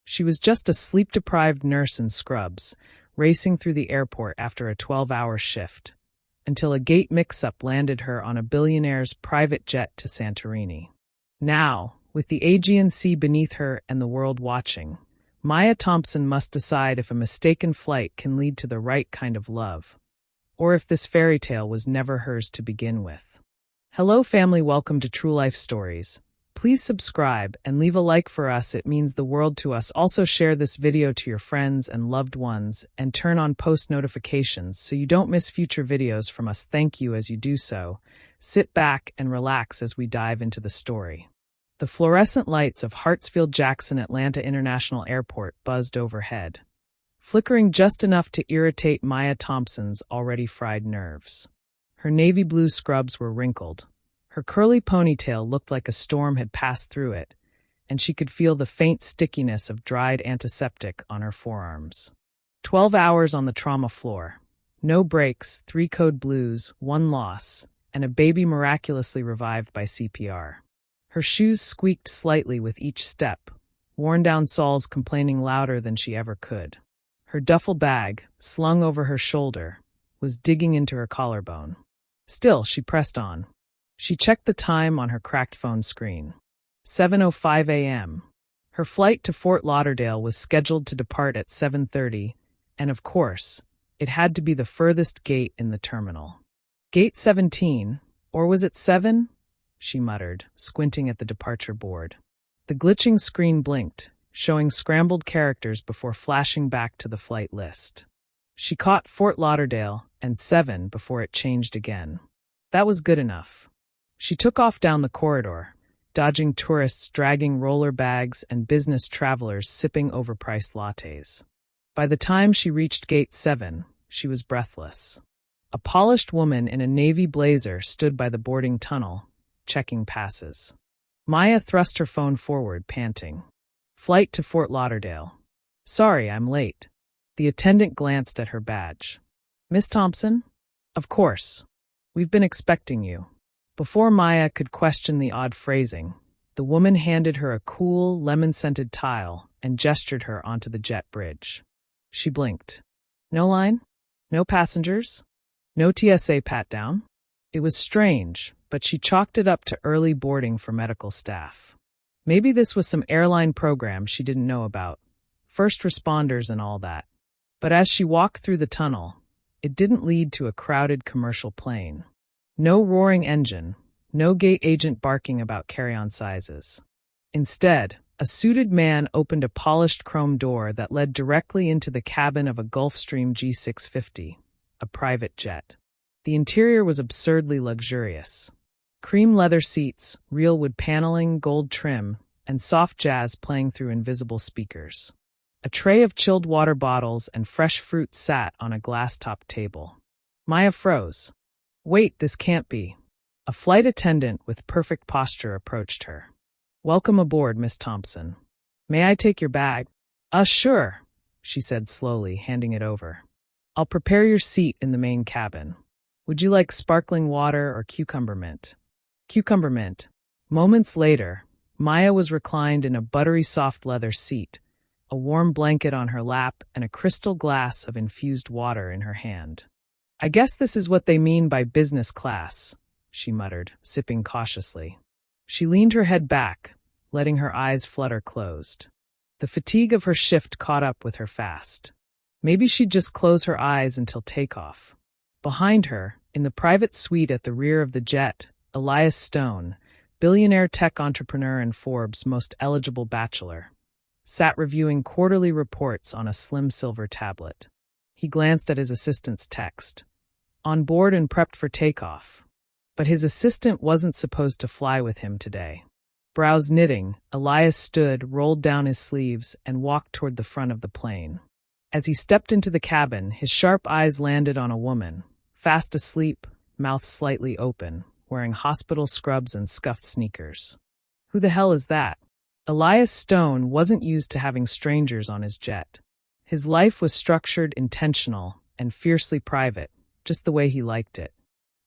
She was just a sleep-deprived nurse in scrubs, racing through the airport after a 12-hour shift, until a gate mix-up landed her on a billionaire's private jet to Santorini. Now, with the Aegean Sea beneath her and the world watching, Maya Thompson must decide if a mistaken flight can lead to the right kind of love, or if this fairy tale was never hers to begin with. Hello family, welcome to True Life Stories. Please subscribe and leave a like for us, it means the world to us. Also share this video to your friends and loved ones and turn on post notifications so you don't miss future videos from us. Thank you as you do so. Sit back and relax as we dive into the story. The fluorescent lights of Hartsfield-Jackson Atlanta International Airport buzzed overhead, flickering just enough to irritate Maya Thompson's already fried nerves. Her navy blue scrubs were wrinkled. Her curly ponytail looked like a storm had passed through it, and she could feel the faint stickiness of dried antiseptic on her forearms. 12 hours on the trauma floor. No breaks, 3 code blues, 1 loss, and a baby miraculously revived by CPR. Her shoes squeaked slightly with each step, worn-down soles complaining louder than she ever could. Her duffel bag, slung over her shoulder, was digging into her collarbone. Still, she pressed on. She checked the time on her cracked phone screen. 7:05 a.m. Her flight to Fort Lauderdale was scheduled to depart at 7:30, and of course, it had to be the furthest gate in the terminal. Gate 17, or was it 7? She muttered, squinting at the departure board. The glitching screen blinked, showing scrambled characters before flashing back to the flight list. She caught Fort Lauderdale and 7 before it changed again. That was good enough. She took off down the corridor, dodging tourists dragging roller bags and business travelers sipping overpriced lattes. By the time she reached Gate 7, she was breathless. A polished woman in a navy blazer stood by the boarding tunnel, checking passes. Maya thrust her phone forward, panting. Flight to Fort Lauderdale. Sorry, I'm late. The attendant glanced at her badge. Miss Thompson? Of course. We've been expecting you. Before Maya could question the odd phrasing, the woman handed her a cool, lemon-scented tile and gestured her onto the jet bridge. She blinked. No line? No passengers? No TSA pat-down? It was strange, but she chalked it up to early boarding for medical staff. Maybe this was some airline program she didn't know about, first responders and all that. But as she walked through the tunnel, it didn't lead to a crowded commercial plane. No roaring engine, no gate agent barking about carry-on sizes. Instead, a suited man opened a polished chrome door that led directly into the cabin of a Gulfstream G650, a private jet. The interior was absurdly luxurious. Cream leather seats, real wood paneling, gold trim, and soft jazz playing through invisible speakers. A tray of chilled water bottles and fresh fruit sat on a glass-topped table. Maya froze. Wait, this can't be. A flight attendant with perfect posture approached her. Welcome aboard, Miss Thompson. May I take your bag? Sure, she said slowly, handing it over. I'll prepare your seat in the main cabin. Would you like sparkling water or cucumber mint? Cucumber mint. Moments later, Maya was reclined in a buttery soft leather seat, a warm blanket on her lap and a crystal glass of infused water in her hand. I guess this is what they mean by business class, she muttered, sipping cautiously. She leaned her head back, letting her eyes flutter closed. The fatigue of her shift caught up with her fast. Maybe she'd just close her eyes until takeoff. Behind her, in the private suite at the rear of the jet, Elias Stone, billionaire tech entrepreneur and Forbes' most eligible bachelor, sat reviewing quarterly reports on a slim silver tablet. He glanced at his assistant's text. On board and prepped for takeoff. But his assistant wasn't supposed to fly with him today. Brows knitting, Elias stood, rolled down his sleeves, and walked toward the front of the plane. As he stepped into the cabin, his sharp eyes landed on a woman, fast asleep, mouth slightly open, wearing hospital scrubs and scuffed sneakers. Who the hell is that? Elias Stone wasn't used to having strangers on his jet. His life was structured, intentional, and fiercely private, just the way he liked it.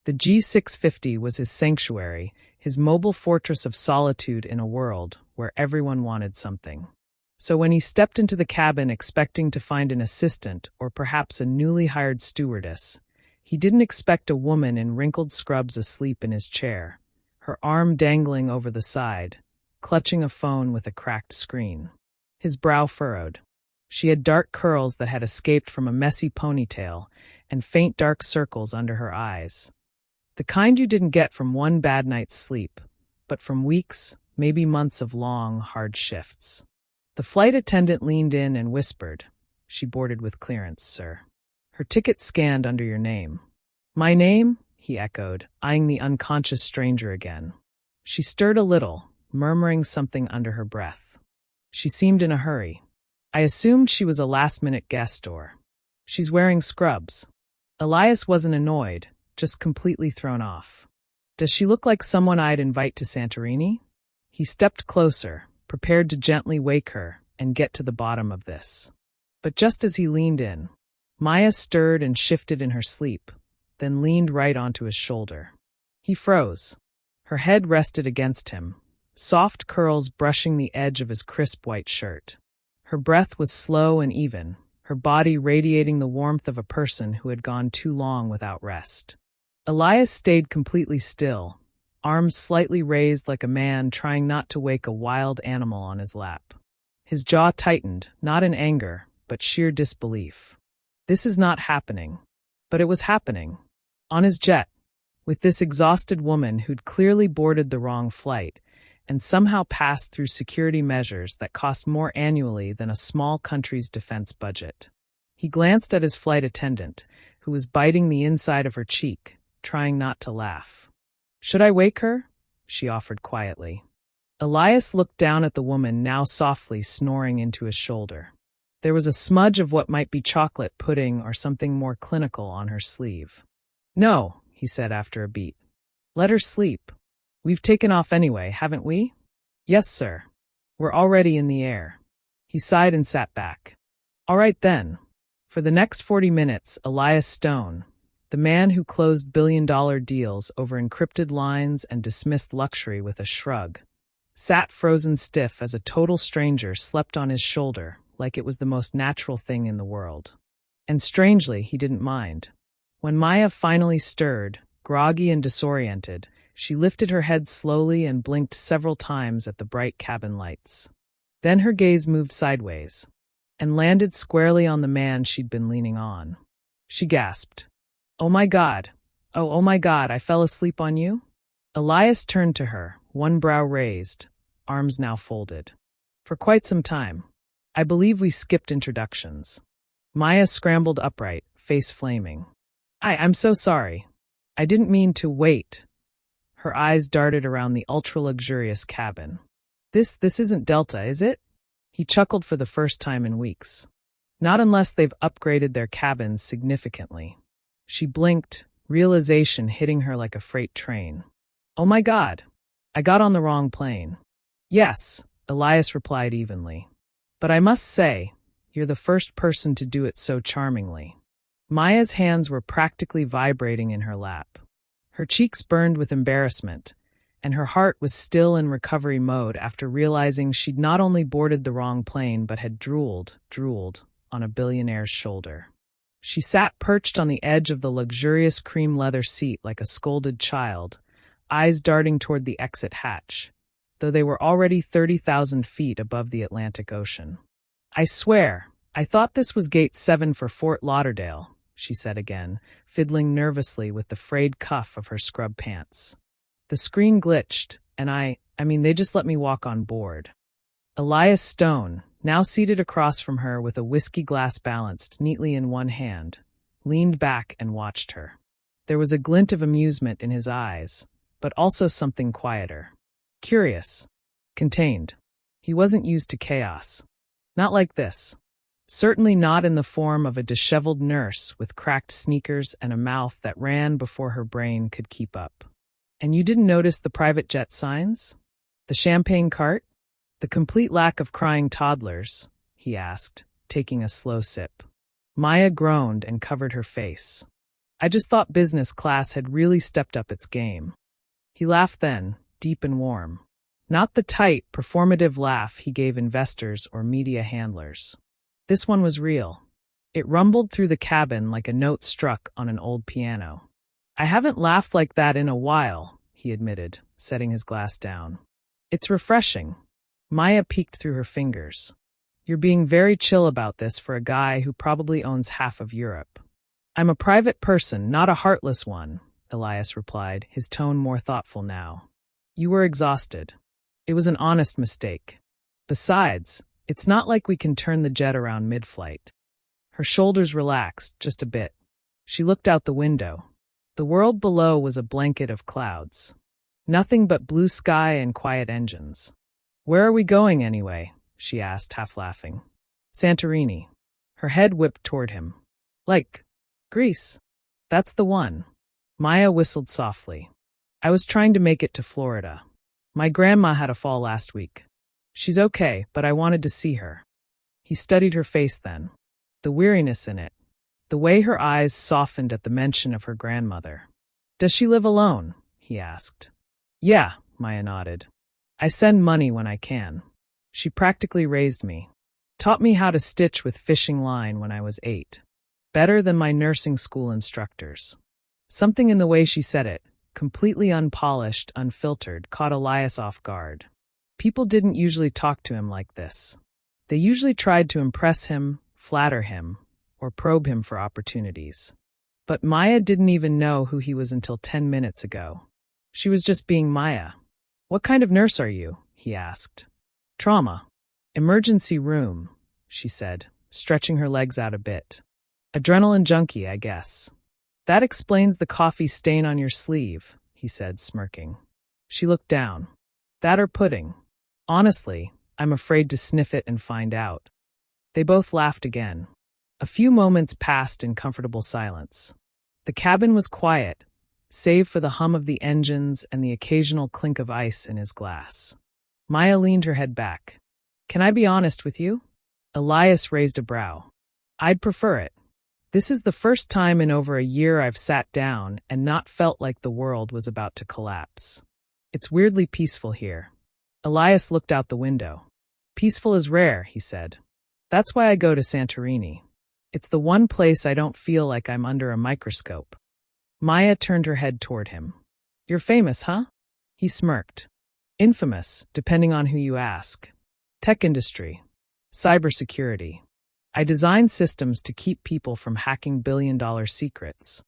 The G650 was his sanctuary, his mobile fortress of solitude in a world where everyone wanted something. So when he stepped into the cabin expecting to find an assistant or perhaps a newly hired stewardess, he didn't expect a woman in wrinkled scrubs asleep in his chair, her arm dangling over the side, clutching a phone with a cracked screen. His brow furrowed. She had dark curls that had escaped from a messy ponytail and faint dark circles under her eyes. The kind you didn't get from one bad night's sleep, but from weeks, maybe months of long, hard shifts. The flight attendant leaned in and whispered, "She boarded with clearance, sir. Her ticket scanned under your name." "My name?" he echoed, eyeing the unconscious stranger again. She stirred a little, murmuring something under her breath. She seemed in a hurry. I assumed she was a last-minute guest or... She's wearing scrubs. Elias wasn't annoyed, just completely thrown off. Does she look like someone I'd invite to Santorini? He stepped closer, prepared to gently wake her and get to the bottom of this. But just as he leaned in, Maya stirred and shifted in her sleep, then leaned right onto his shoulder. He froze. Her head rested against him, soft curls brushing the edge of his crisp white shirt. Her breath was slow and even, her body radiating the warmth of a person who had gone too long without rest. Elias stayed completely still, arms slightly raised like a man trying not to wake a wild animal on his lap. His jaw tightened, not in anger, but sheer disbelief. This is not happening. But it was happening. On his jet, with this exhausted woman who'd clearly boarded the wrong flight and somehow passed through security measures that cost more annually than a small country's defense budget. He glanced at his flight attendant, who was biting the inside of her cheek, trying not to laugh. "Should I wake her?" she offered quietly. Elias looked down at the woman now softly snoring into his shoulder. There was a smudge of what might be chocolate pudding or something more clinical on her sleeve. "No," he said after a beat. "Let her sleep. We've taken off anyway, haven't we?" "Yes, sir. We're already in the air." He sighed and sat back. "All right then." For the next 40 minutes, Elias Stone, the man who closed billion-dollar deals over encrypted lines and dismissed luxury with a shrug, sat frozen stiff as a total stranger slept on his shoulder like it was the most natural thing in the world. And strangely, he didn't mind. When Maya finally stirred, groggy and disoriented, she lifted her head slowly and blinked several times at the bright cabin lights. Then her gaze moved sideways and landed squarely on the man she'd been leaning on. She gasped, "Oh my God! Oh my God, I fell asleep on you?" Elias turned to her, one brow raised, arms now folded. "For quite some time. I believe we skipped introductions." Maya scrambled upright, face flaming. I'm so sorry. I didn't mean to wait." Her eyes darted around the ultra-luxurious cabin. This isn't Delta, is it?" He chuckled for the first time in weeks. "Not unless they've upgraded their cabins significantly." She blinked, realization hitting her like a freight train. "Oh my God, I got on the wrong plane." "Yes," Elias replied evenly. "But I must say, you're the first person to do it so charmingly." Maya's hands were practically vibrating in her lap. Her cheeks burned with embarrassment, and her heart was still in recovery mode after realizing she'd not only boarded the wrong plane but had drooled on a billionaire's shoulder. She sat perched on the edge of the luxurious cream leather seat like a scolded child, eyes darting toward the exit hatch, though they were already 30,000 feet above the Atlantic Ocean. "I swear, I thought this was Gate 7 for Fort Lauderdale," she said again, fiddling nervously with the frayed cuff of her scrub pants. "The screen glitched, and I mean, they just let me walk on board." Elias Stone, now seated across from her with a whiskey glass balanced neatly in one hand, leaned back and watched her. There was a glint of amusement in his eyes, but also something quieter. Curious. Contained. He wasn't used to chaos. Not like this. Certainly not in the form of a disheveled nurse with cracked sneakers and a mouth that ran before her brain could keep up. "And you didn't notice the private jet signs? The champagne cart? The complete lack of crying toddlers?" he asked, taking a slow sip. Maya groaned and covered her face. "I just thought business class had really stepped up its game." He laughed then, deep and warm. Not the tight, performative laugh he gave investors or media handlers. This one was real. It rumbled through the cabin like a note struck on an old piano. I haven't laughed like that in a while, he admitted, setting his glass down. It's refreshing. Maya peeked through her fingers. You're being very chill about this for a guy who probably owns half of Europe. I'm a private person, not a heartless one, Elias replied, his tone more thoughtful now. You were exhausted. It was an honest mistake. Besides, it's not like we can turn the jet around mid-flight. Her shoulders relaxed just a bit. She looked out the window. The world below was a blanket of clouds. Nothing but blue sky and quiet engines. Where are we going anyway? She asked, half laughing. Santorini. Her head whipped toward him. Like Greece. That's the one. Maya whistled softly. I was trying to make it to Florida. My grandma had a fall last week. She's okay, but I wanted to see her. He studied her face then. The weariness in it. The way her eyes softened at the mention of her grandmother. Does she live alone? He asked. Yeah, Maya nodded. I send money when I can. She practically raised me. Taught me how to stitch with fishing line when I was 8. Better than my nursing school instructors. Something in the way she said it, completely unpolished, unfiltered, caught Elias off guard. People didn't usually talk to him like this. They usually tried to impress him, flatter him, or probe him for opportunities. But Maya didn't even know who he was until 10 minutes ago. She was just being Maya. What kind of nurse are you? He asked. Trauma. Emergency room, she said, stretching her legs out a bit. Adrenaline junkie, I guess. That explains the coffee stain on your sleeve, he said, smirking. She looked down. That or pudding. Honestly, I'm afraid to sniff it and find out. They both laughed again. A few moments passed in comfortable silence. The cabin was quiet, save for the hum of the engines and the occasional clink of ice in his glass. Maya leaned her head back. Can I be honest with you? Elias raised a brow. I'd prefer it. This is the first time in over a year I've sat down and not felt like the world was about to collapse. It's weirdly peaceful here. Elias looked out the window. Peaceful is rare, he said. That's why I go to Santorini. It's the one place I don't feel like I'm under a microscope. Maya turned her head toward him. You're famous, huh? He smirked. Infamous, depending on who you ask. Tech industry. Cybersecurity. I design systems to keep people from hacking billion-dollar secrets.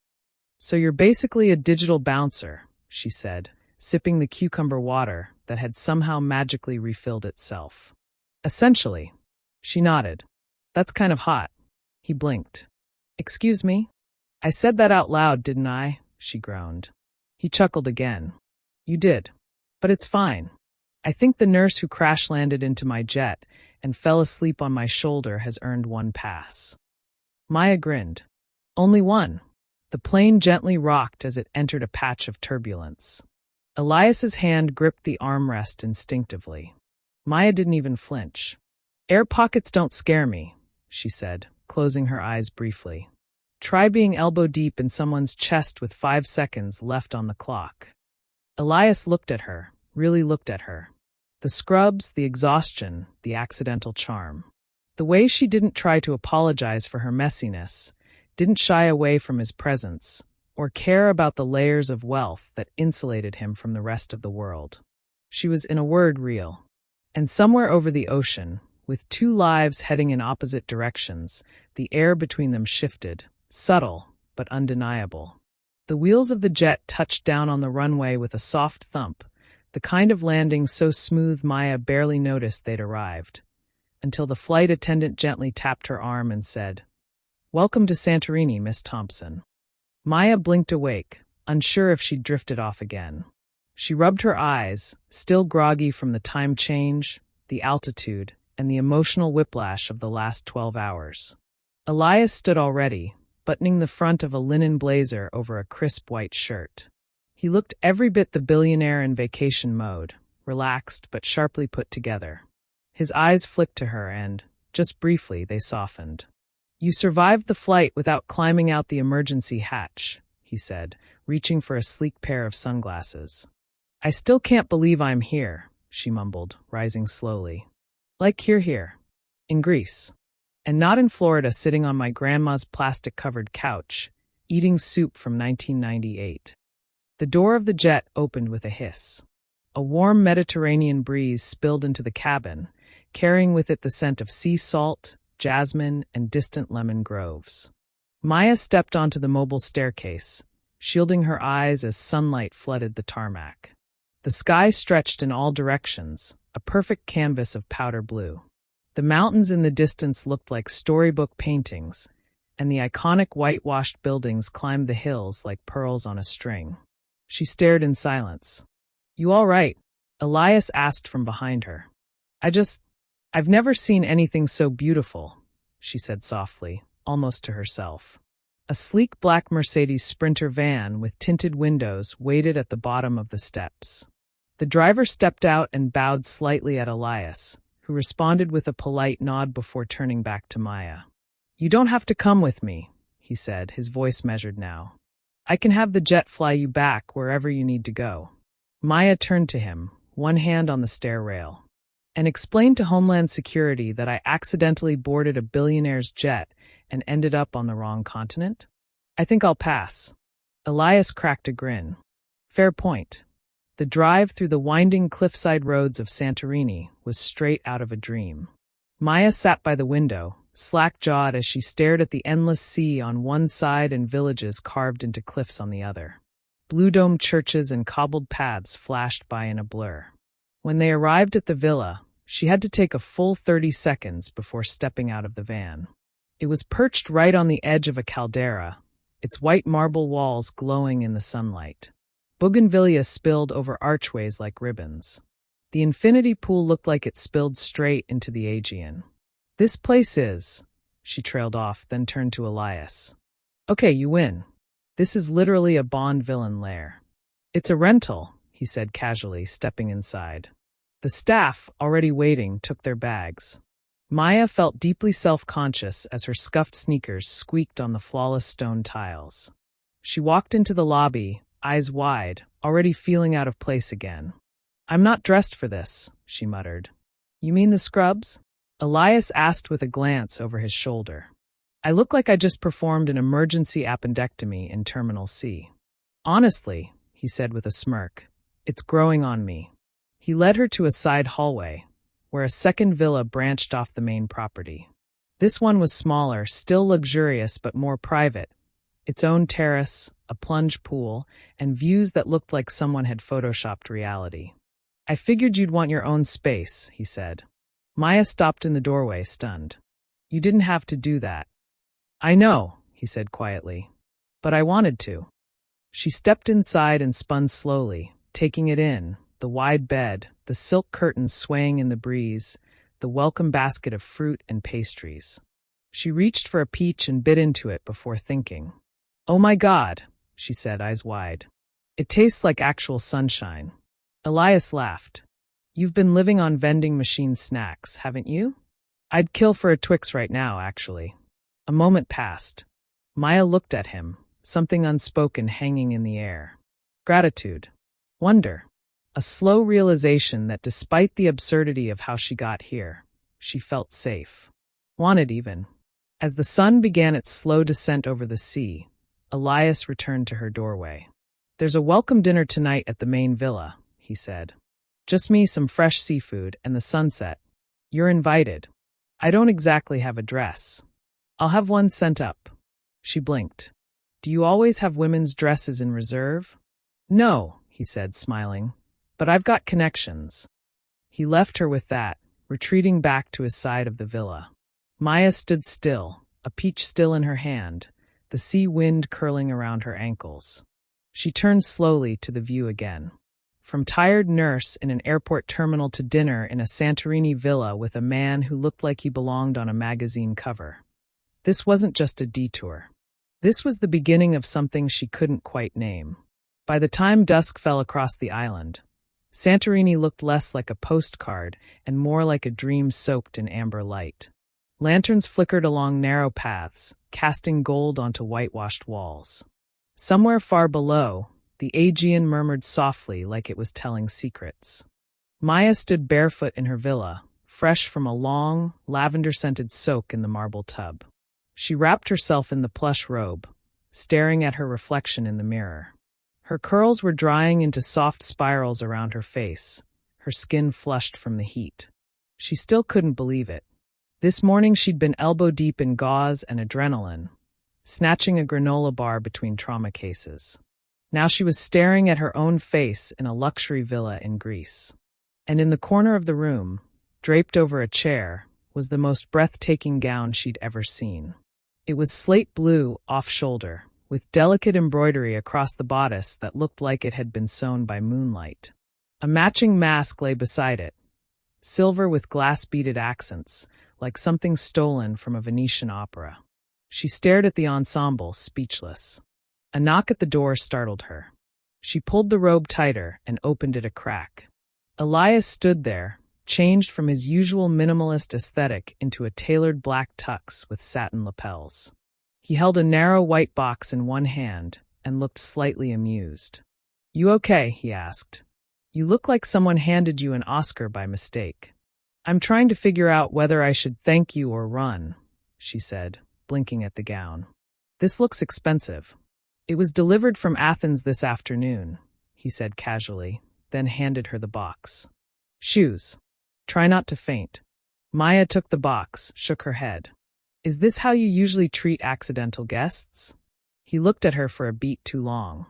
So you're basically a digital bouncer, she said, sipping the cucumber water that had somehow magically refilled itself. Essentially. She nodded. That's kind of hot. He blinked. Excuse me? I said that out loud, didn't I? She groaned. He chuckled again. You did. But it's fine. I think the nurse who crash-landed into my jet and fell asleep on my shoulder has earned one pass. Maya grinned. Only one. The plane gently rocked as it entered a patch of turbulence. Elias's hand gripped the armrest instinctively. Maya didn't even flinch. Air pockets don't scare me, she said, closing her eyes briefly. Try being elbow-deep in someone's chest with 5 seconds left on the clock. Elias looked at her, really looked at her. The scrubs, the exhaustion, the accidental charm. The way she didn't try to apologize for her messiness, didn't shy away from his presence, or care about the layers of wealth that insulated him from the rest of the world. She was, in a word, real. And somewhere over the ocean, with 2 lives heading in opposite directions, the air between them shifted, subtle but undeniable. The wheels of the jet touched down on the runway with a soft thump, the kind of landing so smooth Maya barely noticed they'd arrived, until the flight attendant gently tapped her arm and said, "Welcome to Santorini, Miss Thompson." Maya blinked awake, unsure if she'd drifted off again. She rubbed her eyes, still groggy from the time change, the altitude, and the emotional whiplash of the last 12 hours. Elias stood already, buttoning the front of a linen blazer over a crisp white shirt. He looked every bit the billionaire in vacation mode, relaxed but sharply put together. His eyes flicked to her and, just briefly, they softened. "You survived the flight without climbing out the emergency hatch," he said, reaching for a sleek pair of sunglasses. "I still can't believe I'm here," she mumbled, rising slowly. Like here. In Greece. And not in Florida sitting on my grandma's plastic-covered couch, eating soup from 1998. The door of the jet opened with a hiss. A warm Mediterranean breeze spilled into the cabin, carrying with it the scent of sea salt, jasmine, and distant lemon groves. Maya stepped onto the mobile staircase, shielding her eyes as sunlight flooded the tarmac. The sky stretched in all directions, a perfect canvas of powder blue. The mountains in the distance looked like storybook paintings, and the iconic whitewashed buildings climbed the hills like pearls on a string. She stared in silence. "You all right?" Elias asked from behind her. I've never seen anything so beautiful," she said softly, almost to herself. A sleek black Mercedes Sprinter van with tinted windows waited at the bottom of the steps. The driver stepped out and bowed slightly at Elias, who responded with a polite nod before turning back to Maya. "You don't have to come with me," he said, his voice measured now. "I can have the jet fly you back wherever you need to go." Maya turned to him, one hand on the stair rail. "And explained to Homeland Security that I accidentally boarded a billionaire's jet and ended up on the wrong continent? I think I'll pass." Elias cracked a grin. "Fair point." The drive through the winding cliffside roads of Santorini was straight out of a dream. Maya sat by the window, slack-jawed as she stared at the endless sea on one side and villages carved into cliffs on the other. Blue-domed churches and cobbled paths flashed by in a blur. When they arrived at the villa, she had to take a full 30 seconds before stepping out of the van. It was perched right on the edge of a caldera, its white marble walls glowing in the sunlight. Bougainvillea spilled over archways like ribbons. The infinity pool looked like it spilled straight into the Aegean. "This place is," she trailed off, then turned to Elias. "Okay, you win. This is literally a Bond villain lair." "It's a rental," he said casually, stepping inside. The staff, already waiting, took their bags. Maya felt deeply self-conscious as her scuffed sneakers squeaked on the flawless stone tiles. She walked into the lobby, eyes wide, already feeling out of place again. "I'm not dressed for this," she muttered. "You mean the scrubs?" Elias asked with a glance over his shoulder. "I look like I just performed an emergency appendectomy in Terminal C." "Honestly," he said with a smirk, "it's growing on me." He led her to a side hallway, where a second villa branched off the main property. This one was smaller, still luxurious but more private, its own terrace, a plunge pool, and views that looked like someone had photoshopped reality. "I figured you'd want your own space," he said. Maya stopped in the doorway, stunned. "You didn't have to do that." "I know," he said quietly, "but I wanted to." She stepped inside and spun slowly, taking it in, the wide bed, the silk curtains swaying in the breeze, the welcome basket of fruit and pastries. She reached for a peach and bit into it before thinking. "Oh my God," she said, eyes wide. "It tastes like actual sunshine." Elias laughed. "You've been living on vending machine snacks, haven't you?" "I'd kill for a Twix right now, actually." A moment passed. Maya looked at him, something unspoken hanging in the air. Gratitude. Wonder. A slow realization that despite the absurdity of how she got here, she felt safe. Wanted even. As the sun began its slow descent over the sea, Elias returned to her doorway. "There's a welcome dinner tonight at the main villa," he said. "Just me, some fresh seafood, and the sunset. You're invited. I don't exactly have a dress. I'll have one sent up." She blinked. "Do you always have women's dresses in reserve?" "No," he said, smiling, "but I've got connections." He left her with that, retreating back to his side of the villa. Maya stood still, a peach still in her hand, the sea wind curling around her ankles. She turned slowly to the view again. From tired nurse in an airport terminal to dinner in a Santorini villa with a man who looked like he belonged on a magazine cover. This wasn't just a detour. This was the beginning of something she couldn't quite name. By the time dusk fell across the island, Santorini looked less like a postcard and more like a dream soaked in amber light. Lanterns flickered along narrow paths, casting gold onto whitewashed walls. Somewhere far below, the Aegean murmured softly like it was telling secrets. Maya stood barefoot in her villa, fresh from a long, lavender-scented soak in the marble tub. She wrapped herself in the plush robe, staring at her reflection in the mirror. Her curls were drying into soft spirals around her face, her skin flushed from the heat. She still couldn't believe it. This morning she'd been elbow-deep in gauze and adrenaline, snatching a granola bar between trauma cases. Now she was staring at her own face in a luxury villa in Greece. And in the corner of the room, draped over a chair, was the most breathtaking gown she'd ever seen. It was slate blue off-shoulder, with delicate embroidery across the bodice that looked like it had been sewn by moonlight. A matching mask lay beside it, silver with glass-beaded accents, like something stolen from a Venetian opera. She stared at the ensemble, speechless. A knock at the door startled her. She pulled the robe tighter and opened it a crack. Elias stood there, changed from his usual minimalist aesthetic into a tailored black tux with satin lapels. He held a narrow white box in one hand and looked slightly amused. "You okay?" he asked. "You look like someone handed you an Oscar by mistake." "I'm trying to figure out whether I should thank you or run," she said, blinking at the gown. "This looks expensive." "It was delivered from Athens this afternoon," he said casually, then handed her the box. "Shoes. Try not to faint." Maya took the box, shook her head. "Is this how you usually treat accidental guests?" He looked at her for a beat too long.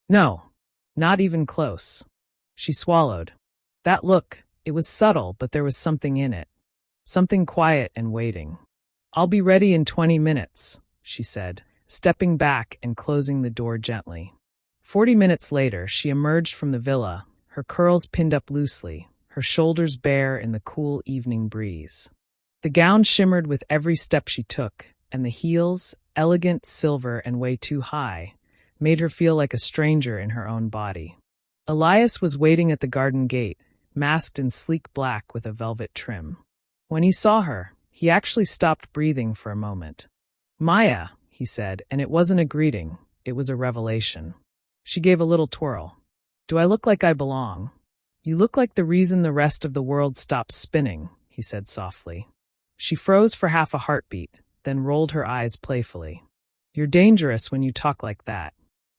"No, not even close." She swallowed. That look, it was subtle, but there was something in it. Something quiet and waiting. "I'll be ready in 20 minutes, she said, stepping back and closing the door gently. 40 minutes later, she emerged from the villa, her curls pinned up loosely, her shoulders bare in the cool evening breeze. The gown shimmered with every step she took, and the heels, elegant, silver, and way too high, made her feel like a stranger in her own body. Elias was waiting at the garden gate, masked in sleek black with a velvet trim. When he saw her, he actually stopped breathing for a moment. "Maya," he said, and it wasn't a greeting, it was a revelation. She gave a little twirl. "Do I look like I belong?" "You look like the reason the rest of the world stops spinning," he said softly. She froze for half a heartbeat, then rolled her eyes playfully. "You're dangerous when you talk like that.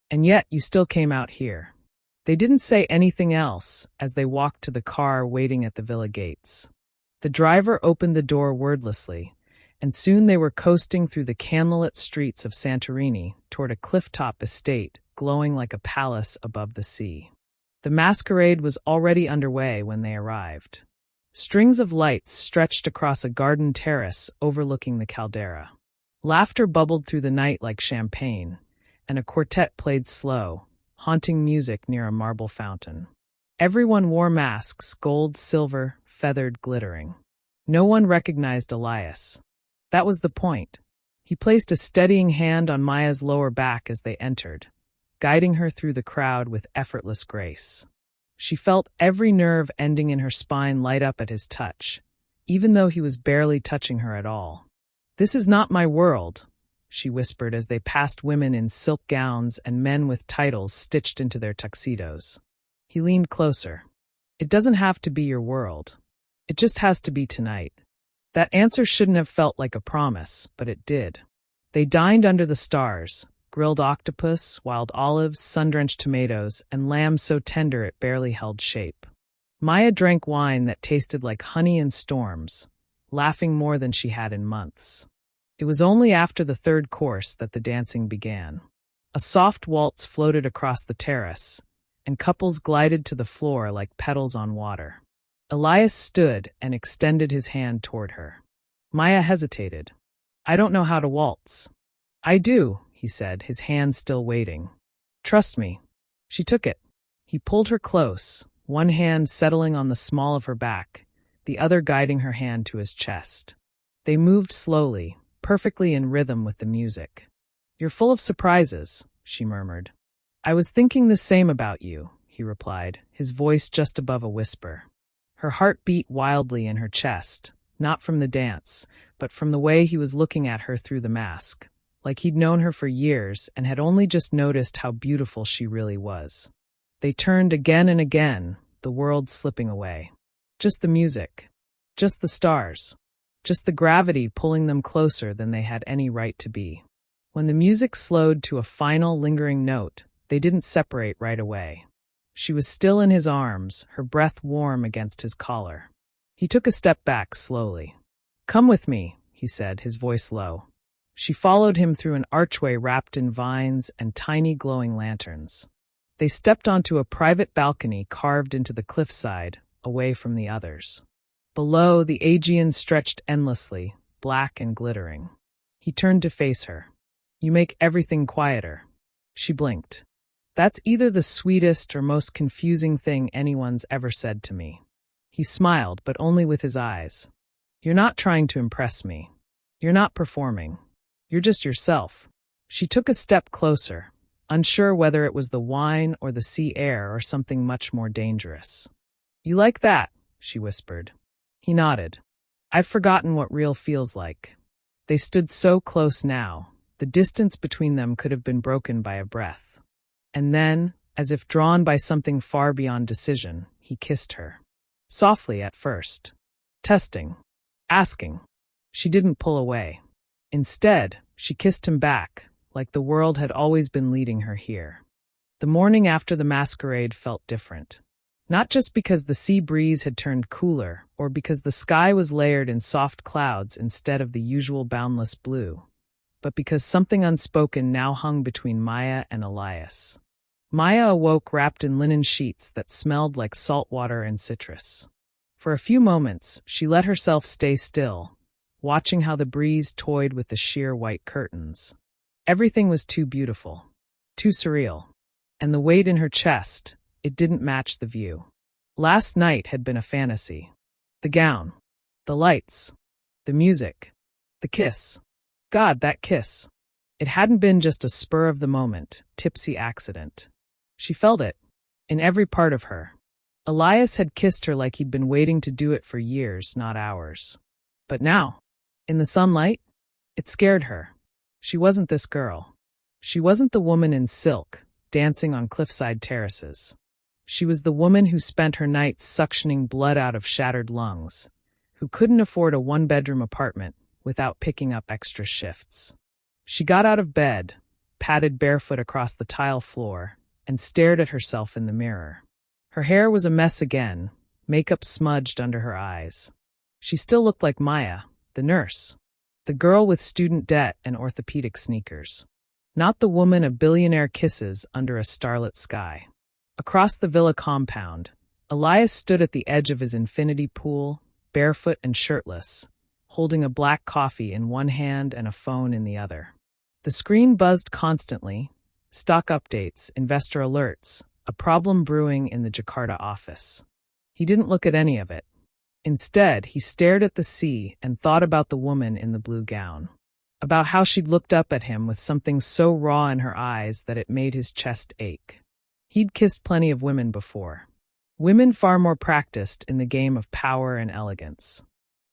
And yet you still came out here." They didn't say anything else as they walked to the car waiting at the villa gates. The driver opened the door wordlessly, and soon they were coasting through the candlelit streets of Santorini toward a cliff-top estate glowing like a palace above the sea. The masquerade was already underway when they arrived. Strings of lights stretched across a garden terrace overlooking the caldera. Laughter bubbled through the night like champagne, and a quartet played slow, haunting music near a marble fountain. Everyone wore masks, gold, silver, feathered, glittering. No one recognized Elias. That was the point. He placed a steadying hand on Maya's lower back as they entered, guiding her through the crowd with effortless grace. She felt every nerve ending in her spine light up at his touch, even though he was barely touching her at all. "This is not my world," she whispered as they passed women in silk gowns and men with titles stitched into their tuxedos. He leaned closer. "It doesn't have to be your world. It just has to be tonight." That answer shouldn't have felt like a promise, but it did. They dined under the stars, grilled octopus, wild olives, sun-drenched tomatoes, and lamb so tender it barely held shape. Maya drank wine that tasted like honey and storms, laughing more than she had in months. It was only after the third course that the dancing began. A soft waltz floated across the terrace, and couples glided to the floor like petals on water. Elias stood and extended his hand toward her. Maya hesitated. "I don't know how to waltz." "I do," he said, his hand still waiting. "Trust me." She took it. He pulled her close, one hand settling on the small of her back, the other guiding her hand to his chest. They moved slowly, perfectly in rhythm with the music. "You're full of surprises," she murmured. "I was thinking the same about you," he replied, his voice just above a whisper. Her heart beat wildly in her chest, not from the dance, but from the way he was looking at her through the mask, like he'd known her for years and had only just noticed how beautiful she really was. They turned again and again, the world slipping away. Just the music. Just the stars. Just the gravity pulling them closer than they had any right to be. When the music slowed to a final lingering note, they didn't separate right away. She was still in his arms, her breath warm against his collar. He took a step back slowly. "Come with me," he said, his voice low. She followed him through an archway wrapped in vines and tiny glowing lanterns. They stepped onto a private balcony carved into the cliffside, away from the others. Below, the Aegean stretched endlessly, black and glittering. He turned to face her. "You make everything quieter." She blinked. "That's either the sweetest or most confusing thing anyone's ever said to me." He smiled, but only with his eyes. "You're not trying to impress me. You're not performing. You're just yourself." She took a step closer, unsure whether it was the wine or the sea air or something much more dangerous. "You like that?" she whispered. He nodded. "I've forgotten what real feels like." They stood so close now, the distance between them could have been broken by a breath. And then, as if drawn by something far beyond decision, he kissed her. Softly at first. Testing. Asking. She didn't pull away. Instead, she kissed him back, like the world had always been leading her here. The morning after the masquerade felt different. Not just because the sea breeze had turned cooler, or because the sky was layered in soft clouds instead of the usual boundless blue, but because something unspoken now hung between Maya and Elias. Maya awoke wrapped in linen sheets that smelled like salt water and citrus. For a few moments, she let herself stay still, watching how the breeze toyed with the sheer white curtains. Everything was too beautiful, too surreal, and the weight in her chest, it didn't match the view. Last night had been a fantasy. The gown, the lights, the music, the kiss. God, that kiss. It hadn't been just a spur of the moment, tipsy accident. She felt it, in every part of her. Elias had kissed her like he'd been waiting to do it for years, not hours. But now, in the sunlight, it scared her. She wasn't this girl. She wasn't the woman in silk, dancing on cliffside terraces. She was the woman who spent her nights suctioning blood out of shattered lungs, who couldn't afford a one-bedroom apartment without picking up extra shifts. She got out of bed, padded barefoot across the tile floor, and stared at herself in the mirror. Her hair was a mess again, makeup smudged under her eyes. She still looked like Maya, the nurse, the girl with student debt and orthopedic sneakers. Not the woman of billionaire kisses under a starlit sky. Across the villa compound, Elias stood at the edge of his infinity pool, barefoot and shirtless, holding a black coffee in one hand and a phone in the other. The screen buzzed constantly, stock updates, investor alerts, a problem brewing in the Jakarta office. He didn't look at any of it. Instead, he stared at the sea and thought about the woman in the blue gown. About how she'd looked up at him with something so raw in her eyes that it made his chest ache. He'd kissed plenty of women before. Women far more practiced in the game of power and elegance.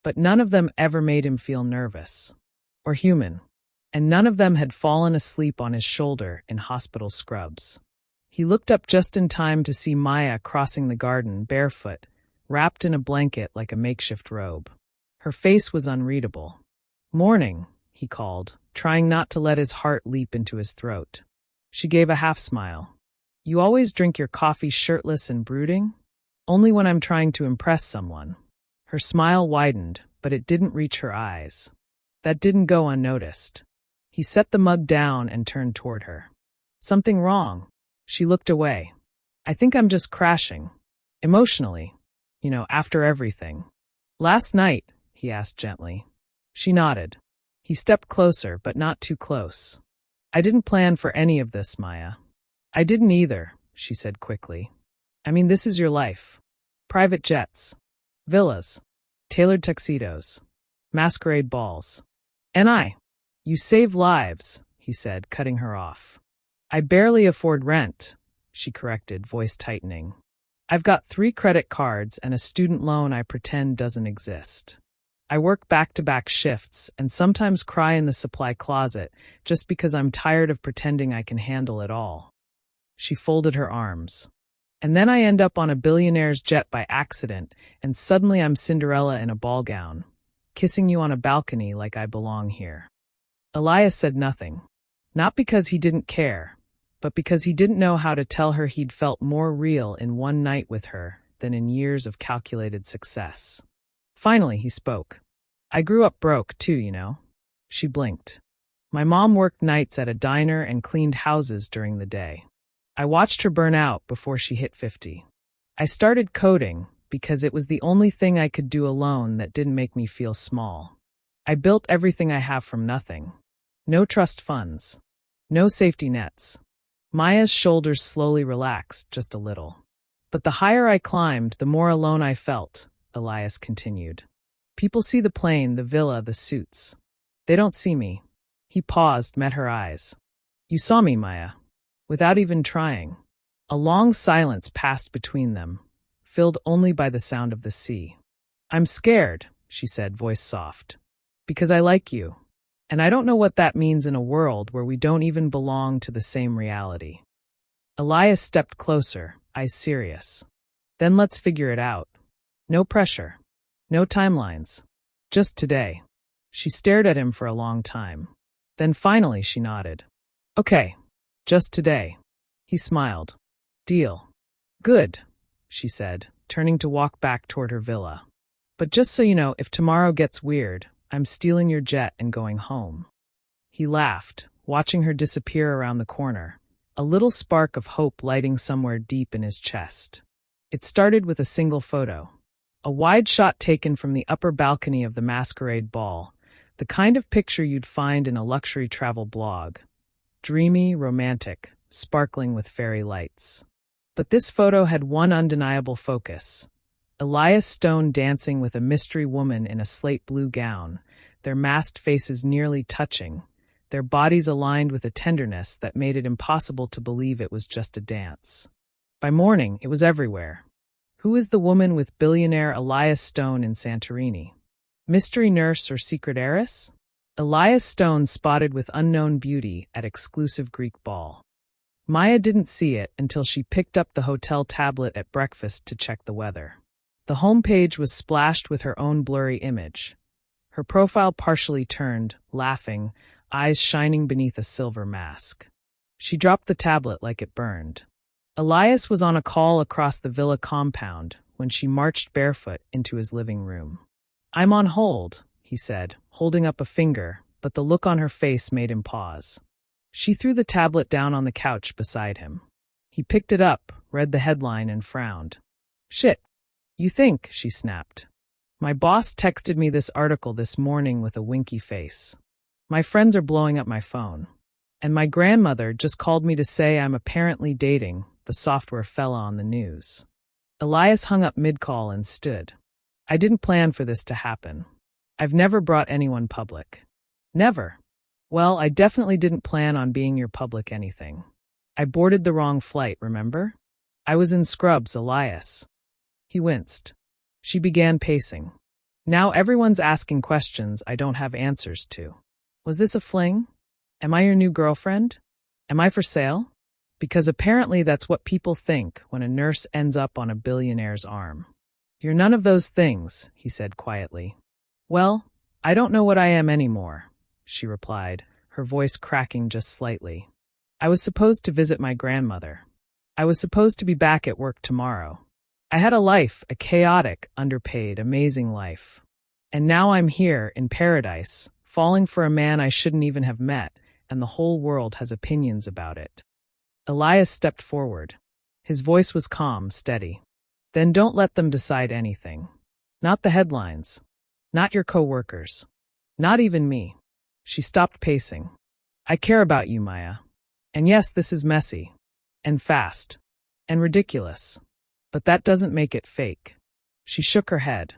But none of them ever made him feel nervous. Or human. And none of them had fallen asleep on his shoulder in hospital scrubs. He looked up just in time to see Maya crossing the garden barefoot, wrapped in a blanket like a makeshift robe. Her face was unreadable. "Morning," he called, trying not to let his heart leap into his throat. She gave a half-smile. "You always drink your coffee shirtless and brooding?" "Only when I'm trying to impress someone." Her smile widened, but it didn't reach her eyes. That didn't go unnoticed. He set the mug down and turned toward her. "Something wrong?" She looked away. "I think I'm just crashing. Emotionally. After everything." "Last night?" he asked gently. She nodded. He stepped closer, but not too close. "I didn't plan for any of this, Maya." "I didn't either," she said quickly. "I mean, this is your life. Private jets. Villas. Tailored tuxedos. Masquerade balls. And you save lives," he said, cutting her off. "I barely afford rent," she corrected, voice tightening. "I've got 3 credit cards and a student loan I pretend doesn't exist. I work back-to-back shifts and sometimes cry in the supply closet just because I'm tired of pretending I can handle it all." She folded her arms. And then I end up on a billionaire's jet by accident, and suddenly I'm Cinderella in a ball gown, kissing you on a balcony like I belong here." Elias said nothing. Not because he didn't care, but because he didn't know how to tell her he'd felt more real in one night with her than in years of calculated success. Finally, he spoke. "I grew up broke, too, you know." She blinked. "My mom worked nights at a diner and cleaned houses during the day. I watched her burn out before she hit 50. I started coding because it was the only thing I could do alone that didn't make me feel small. I built everything I have from nothing. No trust funds. No safety nets." Maya's shoulders slowly relaxed just a little. "But the higher I climbed, the more alone I felt," Elias continued. "People see the plane, the villa, the suits. They don't see me." He paused, met her eyes. "You saw me, Maya." Without even trying. A long silence passed between them, filled only by the sound of the sea. "I'm scared," she said, voice soft. "Because I like you. And I don't know what that means in a world where we don't even belong to the same reality." Elias stepped closer, eyes serious. "Then let's figure it out. No pressure. No timelines. Just today." She stared at him for a long time. Then finally she nodded. "Okay. Just today." He smiled. "Deal." "Good," she said, turning to walk back toward her villa. "But just so you know, if tomorrow gets weird, I'm stealing your jet and going home." He laughed, watching her disappear around the corner, a little spark of hope lighting somewhere deep in his chest. It started with a single photo. A wide shot taken from the upper balcony of the masquerade ball, the kind of picture you'd find in a luxury travel blog. Dreamy, romantic, sparkling with fairy lights. But this photo had one undeniable focus. Elias Stone dancing with a mystery woman in a slate blue gown, their masked faces nearly touching, their bodies aligned with a tenderness that made it impossible to believe it was just a dance. By morning, it was everywhere. Who is the woman with billionaire Elias Stone in Santorini? Mystery nurse or secret heiress? Elias Stone spotted with unknown beauty at exclusive Greek ball. Maya didn't see it until she picked up the hotel tablet at breakfast to check the weather. The homepage was splashed with her own blurry image. Her profile partially turned, laughing, eyes shining beneath a silver mask. She dropped the tablet like it burned. Elias was on a call across the villa compound when she marched barefoot into his living room. "I'm on hold," he said, holding up a finger, but the look on her face made him pause. She threw the tablet down on the couch beside him. He picked it up, read the headline, and frowned. "Shit. You think," she snapped. "My boss texted me this article this morning with a winky face. My friends are blowing up my phone. And my grandmother just called me to say I'm apparently dating the software fella on the news." Elias hung up mid-call and stood. "I didn't plan for this to happen. I've never brought anyone public." "Never?" "Well, I definitely didn't plan on being your public anything. I boarded the wrong flight, remember? I was in scrubs, Elias." He winced. She began pacing. "Now everyone's asking questions I don't have answers to. Was this a fling? Am I your new girlfriend? Am I for sale? Because apparently that's what people think when a nurse ends up on a billionaire's arm." "You're none of those things," he said quietly. "Well, I don't know what I am anymore," she replied, her voice cracking just slightly. "I was supposed to visit my grandmother. I was supposed to be back at work tomorrow. I had a life, a chaotic, underpaid, amazing life. And now I'm here, in paradise, falling for a man I shouldn't even have met, and the whole world has opinions about it." Elias stepped forward. His voice was calm, steady. "Then don't let them decide anything. Not the headlines. Not your co-workers. Not even me." She stopped pacing. "I care about you, Maya. And yes, this is messy. And fast. And ridiculous. But that doesn't make it fake." She shook her head.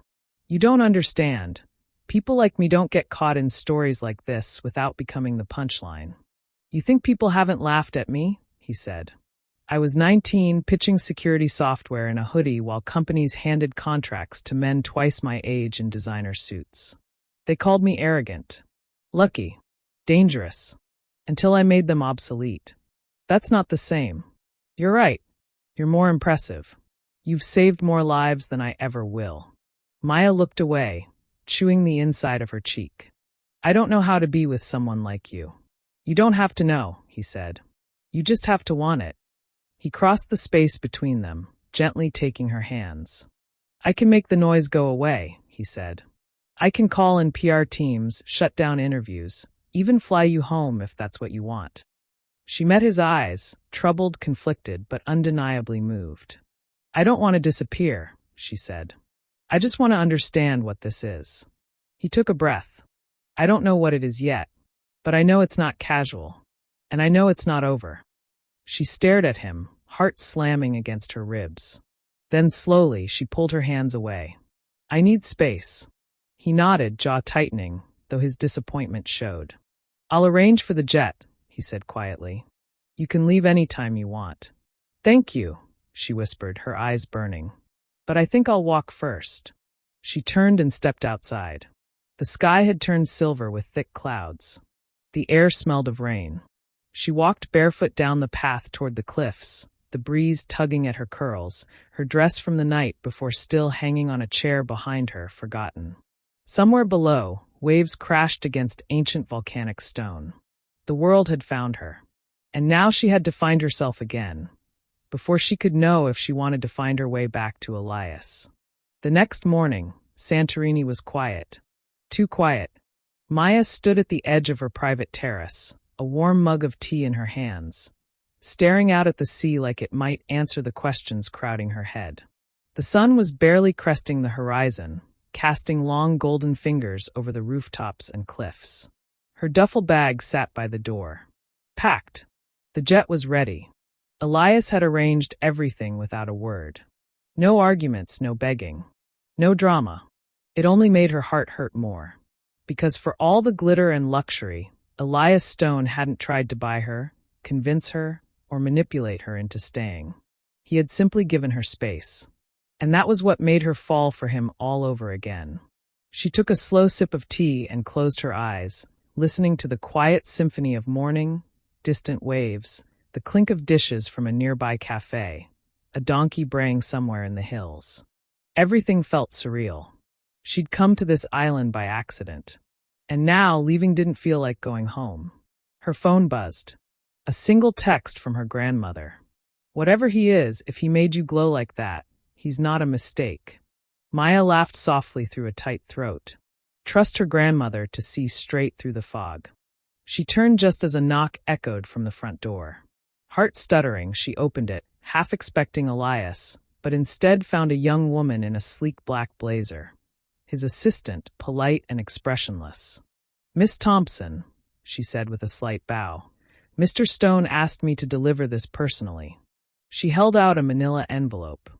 "You don't understand. People like me don't get caught in stories like this without becoming the punchline." "You think people haven't laughed at me?" he said. "I was 19, pitching security software in a hoodie while companies handed contracts to men twice my age in designer suits. They called me arrogant. Lucky. Dangerous. Until I made them obsolete. That's not the same." "You're right. You're more impressive. You've saved more lives than I ever will." Maya looked away, chewing the inside of her cheek. "I don't know how to be with someone like you." "You don't have to know," he said. "You just have to want it." He crossed the space between them, gently taking her hands. "I can make the noise go away," he said. "I can call in PR teams, shut down interviews, even fly you home if that's what you want." She met his eyes, troubled, conflicted, but undeniably moved. "I don't want to disappear," she said. "I just want to understand what this is." He took a breath. "I don't know what it is yet, but I know it's not casual, and I know it's not over." She stared at him, heart slamming against her ribs. Then slowly she pulled her hands away. "I need space." He nodded, jaw tightening, though his disappointment showed. "I'll arrange for the jet," he said quietly. "You can leave any time you want." "Thank you," she whispered, her eyes burning. "But I think I'll walk first." She turned and stepped outside. The sky had turned silver with thick clouds. The air smelled of rain. She walked barefoot down the path toward the cliffs, the breeze tugging at her curls, her dress from the night before still hanging on a chair behind her, forgotten. Somewhere below, waves crashed against ancient volcanic stone. The world had found her. And now she had to find herself again, before she could know if she wanted to find her way back to Elias. The next morning, Santorini was quiet. Too quiet. Maya stood at the edge of her private terrace, a warm mug of tea in her hands, staring out at the sea like it might answer the questions crowding her head. The sun was barely cresting the horizon, casting long golden fingers over the rooftops and cliffs. Her duffel bag sat by the door. Packed. The jet was ready. Elias had arranged everything without a word. No arguments, no begging. No drama. It only made her heart hurt more. Because for all the glitter and luxury, Elias Stone hadn't tried to buy her, convince her, or manipulate her into staying. He had simply given her space. And that was what made her fall for him all over again. She took a slow sip of tea and closed her eyes, listening to the quiet symphony of morning, distant waves, the clink of dishes from a nearby cafe, a donkey braying somewhere in the hills. Everything felt surreal. She'd come to this island by accident. And now leaving didn't feel like going home. Her phone buzzed. A single text from her grandmother. "Whatever he is, if he made you glow like that, he's not a mistake." Maya laughed softly through a tight throat. Trust her grandmother to see straight through the fog. She turned just as a knock echoed from the front door. Heart stuttering, she opened it, half expecting Elias, but instead found a young woman in a sleek black blazer. His assistant, polite and expressionless. "Miss Thompson," she said with a slight bow. "Mr. Stone asked me to deliver this personally." She held out a manila envelope.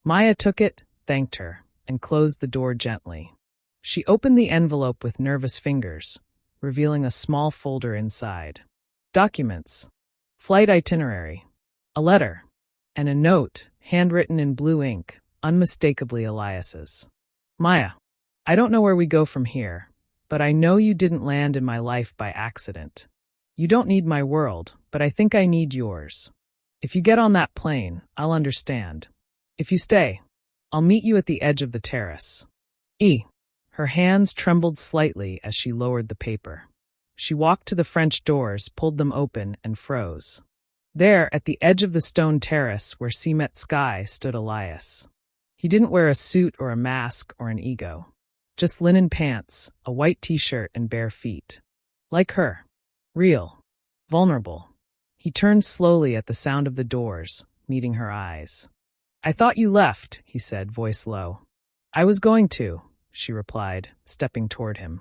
Maya took it, thanked her, and closed the door gently. She opened the envelope with nervous fingers, revealing a small folder inside. Documents. Flight itinerary. A letter. And a note, handwritten in blue ink, unmistakably Elias's. "Maya, I don't know where we go from here, but I know you didn't land in my life by accident. You don't need my world, but I think I need yours. If you get on that plane, I'll understand. If you stay, I'll meet you at the edge of the terrace." Her hands trembled slightly as she lowered the paper. She walked to the French doors, pulled them open, and froze. There, at the edge of the stone terrace where sea met sky, stood Elias. He didn't wear a suit or a mask or an ego. Just linen pants, a white t-shirt, and bare feet. Like her. Real. Vulnerable. He turned slowly at the sound of the doors, meeting her eyes. "I thought you left," he said, voice low. "I was going to," she replied, stepping toward him.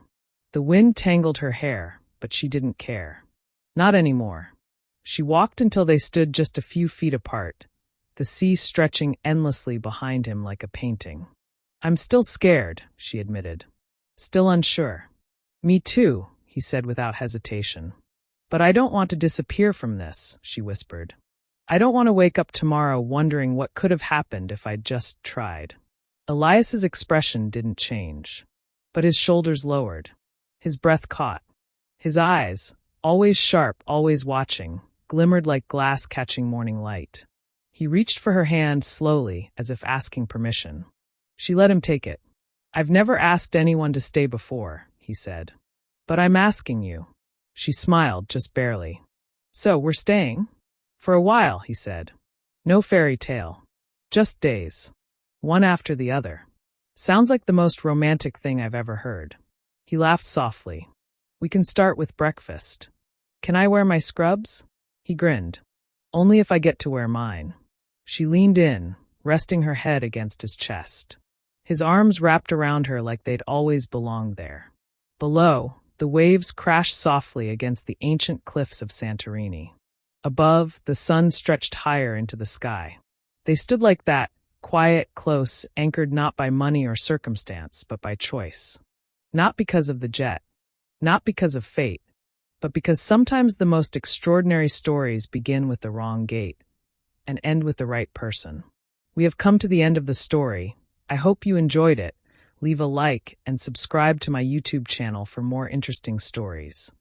The wind tangled her hair, but she didn't care. Not anymore. She walked until they stood just a few feet apart, the sea stretching endlessly behind him like a painting. "I'm still scared," she admitted. "Still unsure." "Me too," he said without hesitation. "But I don't want to disappear from this," she whispered. "I don't want to wake up tomorrow wondering what could have happened if I'd just tried." Elias's expression didn't change, but his shoulders lowered. His breath caught. His eyes, always sharp, always watching, glimmered like glass catching morning light. He reached for her hand slowly, as if asking permission. She let him take it. "I've never asked anyone to stay before," he said. "But I'm asking you." She smiled, just barely. "So, we're staying?" "For a while," he said. "No fairy tale. Just days. One after the other." "Sounds like the most romantic thing I've ever heard." He laughed softly. "We can start with breakfast. Can I wear my scrubs?" He grinned. "Only if I get to wear mine." She leaned in, resting her head against his chest. His arms wrapped around her like they'd always belonged there. Below, the waves crashed softly against the ancient cliffs of Santorini. Above, the sun stretched higher into the sky. They stood like that, quiet, close, anchored not by money or circumstance, but by choice. Not because of the jet, not because of fate, but because sometimes the most extraordinary stories begin with the wrong gate and end with the right person. We have come to the end of the story. I hope you enjoyed it. Leave a like and subscribe to my YouTube channel for more interesting stories.